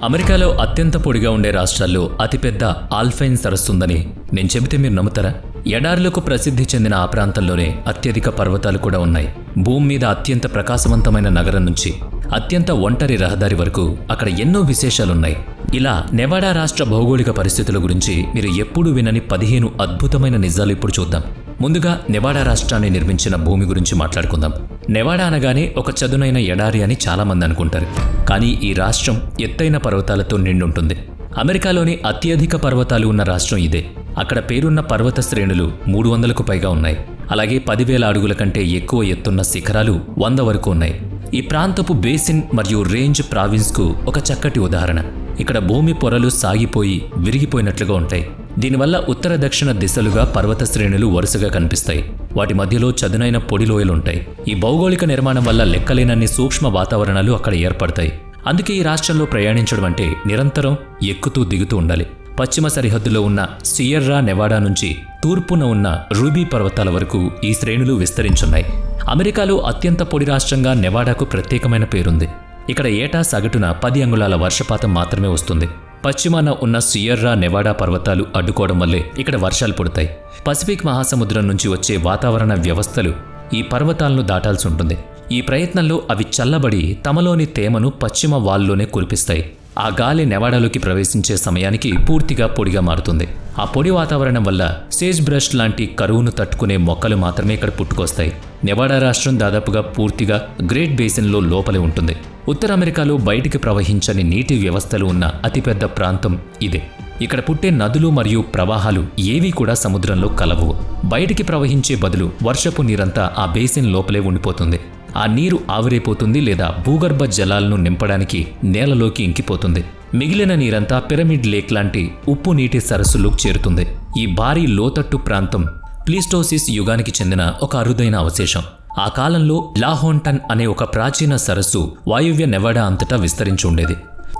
అమెరికాలో అత్యంత పొడిగా ఉండే రాష్ట్రాల్లో అతిపెద్ద ఆల్పైన్ సరస్సు ఉందని నేను చెబితే మీరు నమ్ముతారా? ఎడారులకు ప్రసిద్ధి చెందిన ఆ ప్రాంతంలోనే అత్యధిక పర్వతాలు కూడా ఉన్నాయి. భూమి మీద అత్యంత ప్రకాశవంతమైన నగరం నుంచి అత్యంత ఒంటరి రహదారి వరకు అక్కడ ఎన్నో విశేషాలున్నాయి. ఇలా నెవాడా రాష్ట్ర భౌగోళిక పరిస్థితుల గురించి మీరు ఎప్పుడూ వినని 15 అద్భుతమైన నిజాలు ఇప్పుడు చూద్దాం. ముందుగా నెవాడా రాష్ట్రాన్ని నిర్మించిన భూమి గురించి మాట్లాడుకుందాం. నెవాడా అనగానే ఒక చదునైన ఎడారి అని చాలామంది అనుకుంటారు. కానీ ఈ రాష్ట్రం ఎత్తైన పర్వతాలతో నిండుంటుంది. అమెరికాలోని అత్యధిక పర్వతాలు ఉన్న రాష్ట్రం ఇదే. అక్కడ పేరున్న పర్వత శ్రేణులు 300కు పైగా ఉన్నాయి. అలాగే 10,000 అడుగుల కంటే ఎక్కువ ఎత్తున్న శిఖరాలు 100 వరకు ఉన్నాయి. ఈ ప్రాంతపు బేసిన్ మరియు రేంజ్ ప్రావిన్స్కు ఒక చక్కటి ఉదాహరణ. ఇక్కడ భూమి పొరలు సాగిపోయి విరిగిపోయినట్లుగా ఉంటాయి. దీనివల్ల ఉత్తర దక్షిణ దిశలుగా పర్వత శ్రేణులు వరుసగా కనిపిస్తాయి. వాటి మధ్యలో చదునైన పొడి లోయలుంటాయి. ఈ భౌగోళిక నిర్మాణం వల్ల లెక్కలేనన్ని సూక్ష్మ వాతావరణాలు అక్కడ ఏర్పడతాయి. అందుకే ఈ రాష్ట్రంలో ప్రయాణించడం అంటే నిరంతరం ఎక్కుతూ దిగుతూ ఉండాలి. పశ్చిమ సరిహద్దులో ఉన్న సియర్రా నెవాడా నుంచి తూర్పున ఉన్న రూబీ పర్వతాల వరకు ఈ శ్రేణులు విస్తరించున్నాయి. అమెరికాలో అత్యంత పొడి రాష్ట్రంగా నెవాడాకు ప్రత్యేకమైన పేరుంది. ఇక్కడ ఏటా సగటున 10 అంగుళాల వర్షపాతం మాత్రమే వస్తుంది. పశ్చిమాన ఉన్న సియర్రా నెవాడా పర్వతాలు అడ్డుకోవడం వల్లే ఇక్కడ వర్షాలు పడతాయి. పసిఫిక్ మహాసముద్రం నుంచి వచ్చే వాతావరణ వ్యవస్థలు ఈ పర్వతాలను దాటాల్సి ఉంటుంది. ఈ ప్రయత్నంలో అవి చల్లబడి తమలోని తేమను పశ్చిమ వాల్లోనే కురిపిస్తాయి. ఆ గాలి నెవాడాలోకి ప్రవేశించే సమయానికి పూర్తిగా పొడిగా మారుతుంది. ఆ పొడి వాతావరణం వల్ల సేజ్ బ్రష్ లాంటి కరువును తట్టుకునే మొక్కలు మాత్రమే ఇక్కడ పుట్టుకొస్తాయి. నెవాడా రాష్ట్రం దాదాపుగా పూర్తిగా గ్రేట్ బేసిన్లో లోపలే ఉంటుంది. ఉత్తర అమెరికాలో బయటికి ప్రవహించని నీటి వ్యవస్థలు ఉన్న అతిపెద్ద ప్రాంతం ఇదే. ఇక్కడ పుట్టే నదులు మరియు ప్రవాహాలు ఏవీ కూడా సముద్రంలో కలవు. బయటికి ప్రవహించే బదులు వర్షపు నీరంతా ఆ బేసిన్ లోపలే ఉండిపోతుంది. ఆ నీరు ఆవిరైపోతుంది లేదా భూగర్భ జలాలను నింపడానికి నేలలోకి ఇంకిపోతుంది. మిగిలిన నీరంతా పిరమిడ్ లేక్ లాంటి ఉప్పు నీటి సరస్సులోకి చేరుతుంది. ఈ భారీ లోతట్టు ప్రాంతం ప్లీస్టోసిస్ యుగానికి చెందిన ఒక అరుదైన అవశేషం. ఆ కాలంలో లాహోంటన్ అనే ఒక ప్రాచీన సరస్సు వాయువ్య నెవాడా అంతటా విస్తరించి ఉండేది.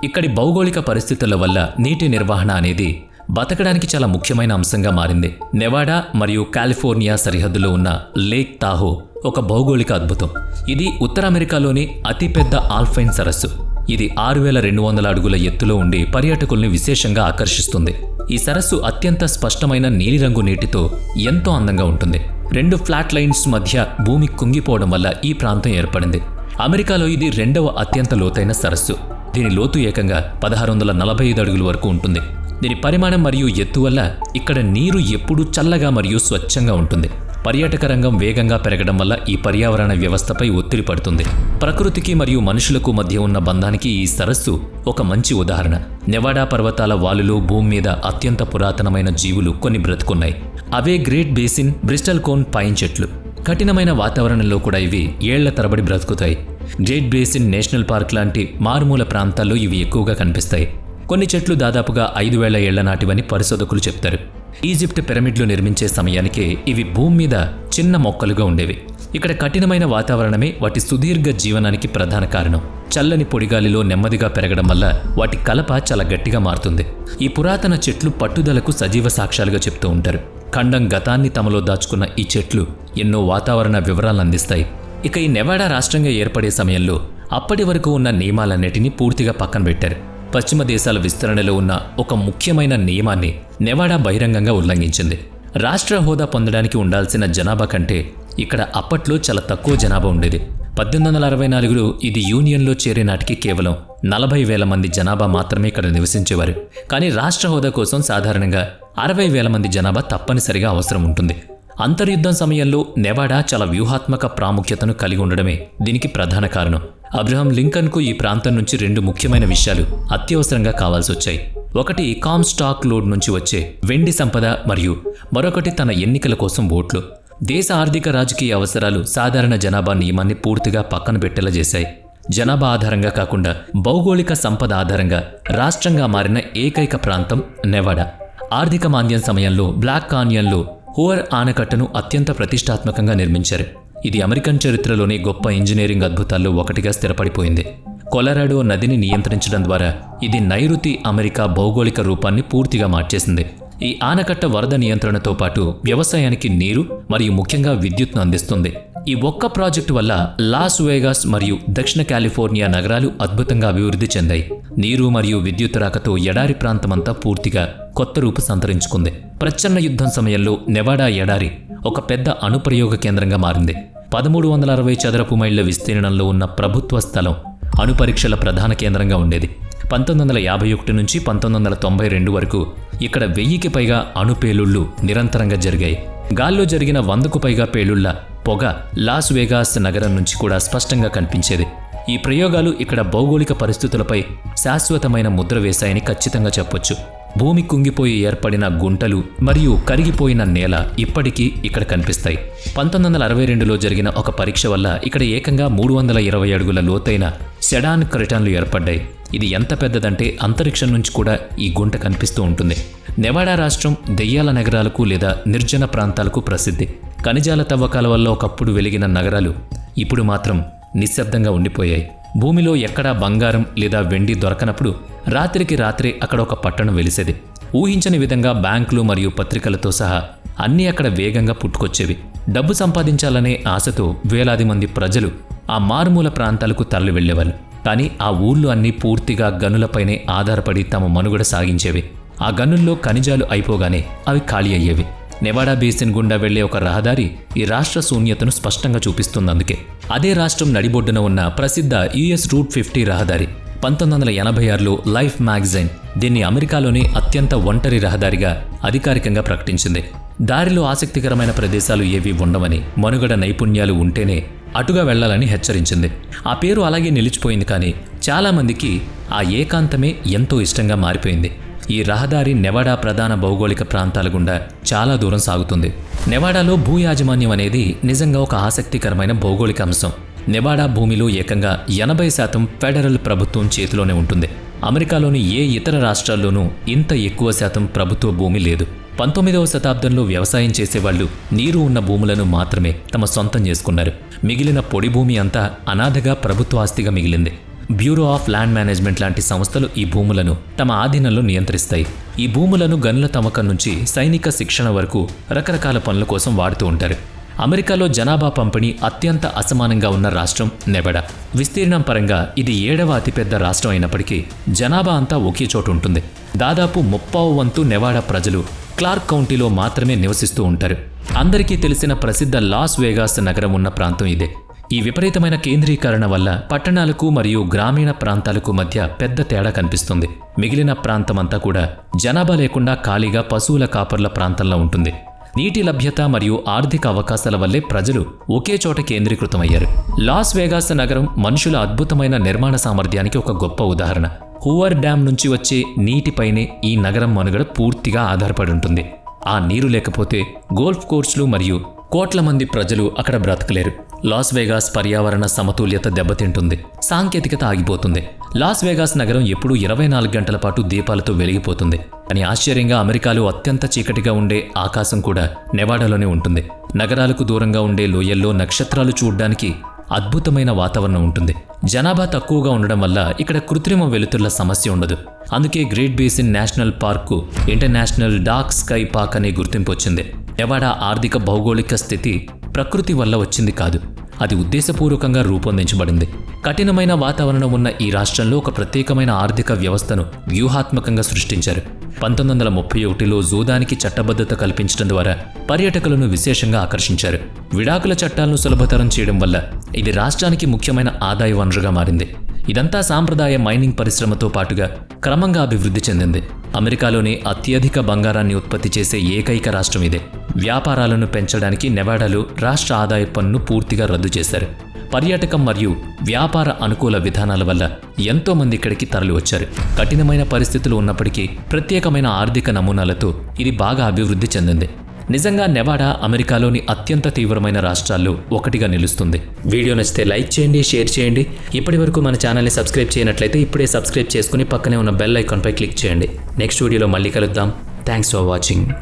ఇక్కడి భౌగోళిక పరిస్థితుల వల్ల నీటి నిర్వహణ అనేది బతకడానికి చాలా ముఖ్యమైన అంశంగా మారింది. నెవాడా మరియు కాలిఫోర్నియా సరిహద్దులో ఉన్న లేక్ తాహో ఒక భౌగోళిక అద్భుతం. ఇది ఉత్తర అమెరికాలోని అతిపెద్ద ఆల్పైన్ సరస్సు. ఇది 6,200 అడుగుల ఎత్తులో ఉండి పర్యాటకుల్ని విశేషంగా ఆకర్షిస్తుంది. ఈ సరస్సు అత్యంత స్పష్టమైన నీలిరంగు నీటితో ఎంతో అందంగా ఉంటుంది. 2 ఫ్లాట్ లైన్స్ మధ్య భూమి కుంగిపోవడం వల్ల ఈ ప్రాంతం ఏర్పడింది. అమెరికాలో ఇది 2వ అత్యంత లోతైన సరస్సు. దీని లోతు ఏకంగా 1645 అడుగుల వరకు ఉంటుంది. దీని పరిమాణం మరియు ఎత్తు వల్ల ఇక్కడ నీరు ఎప్పుడూ చల్లగా మరియు స్వచ్ఛంగా ఉంటుంది. పర్యాటక రంగం వేగంగా పెరగడం వల్ల ఈ పర్యావరణ వ్యవస్థపై ఒత్తిడి పడుతుంది. ప్రకృతికి మరియు మనుషులకు మధ్య ఉన్న బంధానికి ఈ సరస్సు ఒక మంచి ఉదాహరణ. నెవాడా పర్వతాల వాలులో భూమి మీద అత్యంత పురాతనమైన జీవులు కొన్ని బ్రతుకున్నాయి. అవే Great Basin, bristlecone pine చెట్లు. కఠినమైన వాతావరణంలో కూడా ఇవి ఏళ్ల తరబడి బ్రతుకుతాయి. గ్రేట్ బేసిన్ నేషనల్ పార్క్ లాంటి మారుమూల ప్రాంతాల్లో ఇవి ఎక్కువగా కనిపిస్తాయి. కొన్ని చెట్లు దాదాపుగా 5,000 ఏళ్ల నాటివని పరిశోధకులు చెప్తారు. ఈజిప్ట్ పిరమిడ్లు నిర్మించే సమయానికే ఇవి భూమి మీద చిన్న మొక్కలుగా ఉండేవి. ఇక్కడ కఠినమైన వాతావరణమే వాటి సుదీర్ఘ జీవనానికి ప్రధాన కారణం. చల్లని పొడిగాలిలో నెమ్మదిగా పెరగడం వల్ల వాటి కలప చాలా గట్టిగా మారుతుంది. ఈ పురాతన చెట్లు పట్టుదలకు సజీవ సాక్ష్యాలుగా చెప్తూ ఉంటారు. ఖండం గతాన్ని తమలో దాచుకున్న ఈ చెట్లు ఎన్నో వాతావరణ వివరాలను అందిస్తాయి. ఇక ఈ నెవాడా రాష్ట్రంగా ఏర్పడే సమయంలో అప్పటి వరకు ఉన్న నియమాలన్నిటినీ పూర్తిగా పక్కన పెట్టారు. పశ్చిమ దేశాల విస్తరణలో ఉన్న ఒక ముఖ్యమైన నియమాన్ని నెవాడా బహిరంగంగా ఉల్లంఘించింది. రాష్ట్ర హోదా పొందడానికి ఉండాల్సిన జనాభా కంటే ఇక్కడ అప్పట్లో చాలా తక్కువ జనాభా ఉండేది. 1864లో ఇది యూనియన్లో చేరే నాటికి కేవలం 40,000 మంది జనాభా మాత్రమే ఇక్కడ నివసించేవారు. కానీ రాష్ట్ర హోదా కోసం సాధారణంగా 60,000 మంది జనాభా తప్పనిసరిగా అవసరం ఉంటుంది. అంతర్యుద్ధం సమయంలో నెవాడా చాలా వ్యూహాత్మక ప్రాముఖ్యతను కలిగి ఉండడమే దీనికి ప్రధాన కారణం. అబ్రహం లింకన్కు ఈ ప్రాంతం నుంచి 2 ముఖ్యమైన విషయాలు అత్యవసరంగా కావాల్సి వచ్చాయి. ఒకటి కామ్స్టాక్ లోడ్ నుంచి వచ్చే వెండి సంపద మరియు మరొకటి తన ఎన్నికల కోసం ఓట్లు. దేశ ఆర్థిక రాజకీయ అవసరాలు సాధారణ జనాభా నియమాన్ని పూర్తిగా పక్కన పెట్టేలా చేశాయి. జనాభా ఆధారంగా కాకుండా భౌగోళిక సంపద ఆధారంగా రాష్ట్రంగా మారిన ఏకైక ప్రాంతం నెవాడా. ఆర్థిక మాంద్యం సమయంలో బ్లాక్ కాన్యన్లో హూవర్ ఆనకట్టను అత్యంత ప్రతిష్టాత్మకంగా నిర్మించారు. ఇది అమెరికన్ చరిత్రలోని గొప్ప ఇంజనీరింగ్ అద్భుతాల్లో ఒకటిగా స్థిరపడిపోయింది. కొలరాడో నదిని నియంత్రించడం ద్వారా ఇది నైరుతి అమెరికా భౌగోళిక రూపాన్ని పూర్తిగా మార్చేసింది. ఈ ఆనకట్ట వరద నియంత్రణతో పాటు వ్యవసాయానికి నీరు మరియు ముఖ్యంగా విద్యుత్ను అందిస్తుంది. ఈ ఒక్క ప్రాజెక్టు వల్ల లాస్ వేగాస్ మరియు దక్షిణ కాలిఫోర్నియా నగరాలు అద్భుతంగా అభివృద్ధి చెందాయి. నీరు మరియు విద్యుత్ రాకతో ఎడారి ప్రాంతమంతా పూర్తిగా కొత్త రూపు సంతరించుకుంది. ప్రచ్ఛన్న యుద్ధం సమయంలో నెవాడా ఎడారి ఒక పెద్ద అణుప్రయోగ కేంద్రంగా మారింది. 1360 చదరపు మైళ్ల విస్తీర్ణంలో ఉన్న ప్రభుత్వ స్థలం అణు పరీక్షల ప్రధాన కేంద్రంగా ఉండేది. 1951 నుంచి 1992 వరకు ఇక్కడ 1000కి పైగా అణు పేలుళ్లు నిరంతరంగా జరిగాయి. గాల్లో జరిగిన 100కు పైగా పేలుళ్ల పొగ లాస్ వేగాస్ నగరం నుంచి కూడా స్పష్టంగా కనిపించేది. ఈ ప్రయోగాలు ఇక్కడ భౌగోళిక పరిస్థితులపై శాశ్వతమైన ముద్ర వేశాయని ఖచ్చితంగా చెప్పొచ్చు. భూమి కుంగిపోయి ఏర్పడిన గుంటలు మరియు కరిగిపోయిన నేల ఇప్పటికీ ఇక్కడ కనిపిస్తాయి. 1962లో జరిగిన ఒక పరీక్ష వల్ల ఇక్కడ ఏకంగా 320 అడుగుల లోతైన సెడాన్ క్రెటన్లు ఏర్పడ్డాయి. ఇది ఎంత పెద్దదంటే అంతరిక్షం నుంచి కూడా ఈ గుంట కనిపిస్తూ ఉంటుంది. నెవాడా రాష్ట్రం దెయ్యాల నగరాలకు లేదా నిర్జన ప్రాంతాలకు ప్రసిద్ధి. ఖనిజాల తవ్వకాల వల్ల ఒకప్పుడు వెలిగిన నగరాలు ఇప్పుడు మాత్రం నిశ్శబ్దంగా ఉండిపోయాయి. భూమిలో ఎక్కడా బంగారం లేదా వెండి దొరకనప్పుడు రాత్రికి రాత్రే అక్కడ ఒక పట్టణం వెలిసేది. ఊహించని విధంగా బ్యాంకులు మరియు పత్రికలతో సహా అన్నీ అక్కడ వేగంగా పుట్టుకొచ్చేవి. డబ్బు సంపాదించాలనే ఆశతో వేలాది మంది ప్రజలు ఆ మారుమూల ప్రాంతాలకు తరలి వెళ్లేవాళ్ళు. కానీ ఆ ఊళ్ళు అన్నీ పూర్తిగా గనులపైనే ఆధారపడి తమ మనుగడ సాగించేవి. ఆ గనుల్లో ఖనిజాలు అయిపోగానే అవి ఖాళీ అయ్యేవి. నెవాడా బేసిన్ గుండా వెళ్లే ఒక రహదారి ఈ రాష్ట్ర శూన్యతను స్పష్టంగా చూపిస్తుందందుకే. అదే రాష్ట్రం నడిబొడ్డున ఉన్న ప్రసిద్ధ యుఎస్ రూట్ 50 రహదారి 1986లో లైఫ్ మ్యాగజైన్ దీన్ని అమెరికాలోని అత్యంత ఒంటరి రహదారిగా అధికారికంగా ప్రకటించింది. దారిలో ఆసక్తికరమైన ప్రదేశాలు ఏవీ ఉండవని, మనుగడ నైపుణ్యాలు ఉంటేనే అటుగా వెళ్లాలని హెచ్చరించింది. ఆ పేరు అలాగే నిలిచిపోయింది. కానీ చాలామందికి ఆ ఏకాంతమే ఎంతో ఇష్టంగా మారిపోయింది. ఈ రహదారి నెవాడా ప్రధాన భౌగోళిక ప్రాంతాల గుండా చాలా దూరం సాగుతుంది. నెవాడాలో భూ యాజమాన్యం అనేది నిజంగా ఒక ఆసక్తికరమైన భౌగోళిక అంశం. నెవాడా భూమిలో ఏకంగా 80% ఫెడరల్ ప్రభుత్వం చేతిలోనే ఉంటుంది. అమెరికాలోని ఏ ఇతర రాష్ట్రాల్లోనూ ఇంత ఎక్కువ శాతం ప్రభుత్వ భూమి లేదు. 19వ శతాబ్దంలో వ్యవసాయం చేసేవాళ్లు నీరు ఉన్న భూములను మాత్రమే తమ సొంతం చేసుకున్నారు. మిగిలిన పొడి భూమి అంతా అనాథగా ప్రభుత్వ ఆస్తిగా మిగిలింది. బ్యూరో ఆఫ్ ల్యాండ్ మేనేజ్మెంట్ లాంటి సంస్థలు ఈ భూములను తమ ఆధీనంలో నియంత్రిస్తాయి. ఈ భూములను గనుల తవ్వకం నుంచి సైనిక శిక్షణ వరకు రకరకాల పనుల కోసం వాడుతూ ఉంటారు. అమెరికాలో జనాభా పంపిణీ అత్యంత అసమానంగా ఉన్న రాష్ట్రం నెవాడా. విస్తీర్ణం పరంగా ఇది 7వ అతిపెద్ద రాష్ట్రం అయినప్పటికీ జనాభా అంతా ఒకే చోటు ఉంటుంది. దాదాపు 30% నెవాడా ప్రజలు క్లార్క్ కౌంటీలో మాత్రమే నివసిస్తూ ఉంటారు. అందరికీ తెలిసిన ప్రసిద్ధ లాస్ వేగాస్ నగరం ఉన్న ప్రాంతం ఇదే. ఈ విపరీతమైన కేంద్రీకరణ వల్ల పట్టణాలకు మరియు గ్రామీణ ప్రాంతాలకు మధ్య పెద్ద తేడా కనిపిస్తుంది. మిగిలిన ప్రాంతమంతా కూడా జనాభా లేకుండా ఖాళీగా పశువుల కాపర్ల ప్రాంతంలో ఉంటుంది. నీటి లభ్యత మరియు ఆర్థిక అవకాశాల వల్లే ప్రజలు ఒకే చోట కేంద్రీకృతమయ్యారు. లాస్ వేగాస్ నగరం మనుషుల అద్భుతమైన నిర్మాణ సామర్థ్యానికి ఒక గొప్ప ఉదాహరణ. హూవర్ డ్యామ్ నుంచి వచ్చే నీటిపైనే ఈ నగరం మనుగడ పూర్తిగా ఆధారపడి ఉంటుంది. ఆ నీరు లేకపోతే గోల్ఫ్ కోర్సులు మరియు కోట్ల మంది ప్రజలు అక్కడ బ్రతకలేరు. లాస్ వేగాస్ పర్యావరణ సమతుల్యత దెబ్బతింటుంది. సాంకేతికత ఆగిపోతుంది. లాస్ వేగాస్ నగరం ఎప్పుడూ 24 గంటల పాటు దీపాలతో వెలిగిపోతుంది. కానీ ఆశ్చర్యంగా అమెరికాలో అత్యంత చీకటిగా ఉండే ఆకాశం కూడా నెవాడాలోనే ఉంటుంది. నగరాలకు దూరంగా ఉండే లోయల్లో నక్షత్రాలు చూడ్డానికి అద్భుతమైన వాతావరణం ఉంటుంది. జనాభా తక్కువగా ఉండడం వల్ల ఇక్కడ కృత్రిమ వెలుతుర్ల సమస్య ఉండదు. అందుకే great Basin national park international dark sky park అనే గుర్తింపు వచ్చింది. నెవాడా ఆర్థిక భౌగోళిక స్థితి ప్రకృతి వల్ల వచ్చింది కాదు, అది ఉద్దేశపూర్వకంగా రూపొందించబడింది. కఠినమైన వాతావరణం ఉన్న ఈ రాష్ట్రంలో ఒక ప్రత్యేకమైన ఆర్థిక వ్యవస్థను వ్యూహాత్మకంగా సృష్టించారు. 1931లో జూదానికి చట్టబద్ధత కల్పించడం ద్వారా పర్యాటకులను విశేషంగా ఆకర్షించారు. విడాకుల చట్టాలను సులభతరం చేయడం వల్ల ఇది రాష్ట్రానికి ముఖ్యమైన ఆదాయ వనరుగా మారింది. ఇదంతా సాంప్రదాయ మైనింగ్ పరిశ్రమతో పాటుగా క్రమంగా అభివృద్ధి చెందింది. అమెరికాలోనే అత్యధిక బంగారాన్ని ఉత్పత్తి చేసే ఏకైక రాష్ట్రం ఇదే. వ్యాపారాలను పెంచడానికి నెవాడాలో రాష్ట్ర ఆదాయ పన్ను పూర్తిగా రద్దు చేశారు. పర్యాటకం మరియు వ్యాపార అనుకూల విధానాల వల్ల ఎంతో మంది ఇక్కడికి తరలి వచ్చారు. కఠినమైన పరిస్థితులు ఉన్నప్పటికీ ప్రత్యేకమైన ఆర్థిక నమూనాలతో ఇది బాగా అభివృద్ధి చెందింది. నిజంగా నెవాడా అమెరికాలోని అత్యంత తీవ్రమైన రాష్ట్రాల్లో ఒకటిగా నిలుస్తుంది. వీడియో నచ్చితే లైక్ చేయండి, షేర్ చేయండి. ఇప్పటి వరకు మన ఛానల్ని సబ్స్క్రైబ్ చేయనట్లయితే ఇప్పుడే సబ్స్క్రైబ్ చేసుకుని పక్కనే ఉన్న బెల్ ఐకాన్పై క్లిక్ చేయండి. నెక్స్ట్ వీడియోలో మళ్ళీ కలుద్దాం. Thanks for watching.